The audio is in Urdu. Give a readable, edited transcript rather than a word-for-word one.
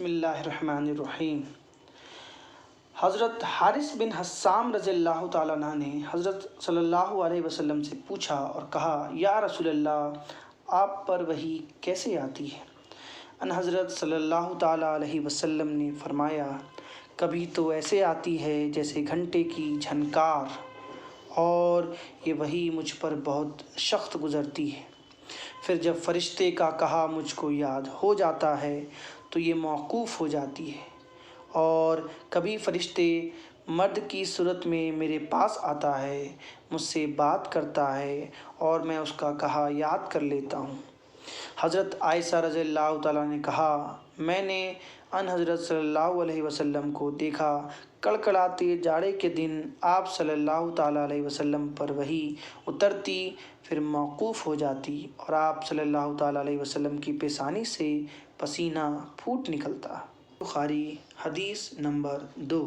بسم اللہ الرحمن الرحیم۔ حضرت حارث بن حسام رضی اللہ تعالیٰ عنہ نے حضرت صلی اللہ علیہ وسلم سے پوچھا اور کہا، یا رسول اللہ، آپ پر وحی کیسے آتی ہے؟ ان حضرت صلی اللہ تعالیٰ علیہ وسلم نے فرمایا، کبھی تو ایسے آتی ہے جیسے گھنٹے کی جھنکار، اور یہ وحی مجھ پر بہت سخت گزرتی ہے۔ پھر جب فرشتے کا کہا مجھ کو یاد ہو جاتا ہے تو یہ موقوف ہو جاتی ہے، اور کبھی فرشتے مرد کی صورت میں میرے پاس آتا ہے، مجھ سے بات کرتا ہے اور میں اس کا کہا یاد کر لیتا ہوں۔ حضرت عائشہ رضی اللہ تعالیٰ نے کہا، میں نے ان حضرت صلی اللہ علیہ وسلم کو دیکھا، کڑکڑاتے جاڑے کے دن آپ صلی اللہ تعالیٰ علیہ وسلم پر وحی اترتی، پھر موقوف ہو جاتی، اور آپ صلی اللہ تعالیٰ علیہ وسلم کی پیشانی سے پسینہ پھوٹ نکلتا۔ بخاری حدیث نمبر 2۔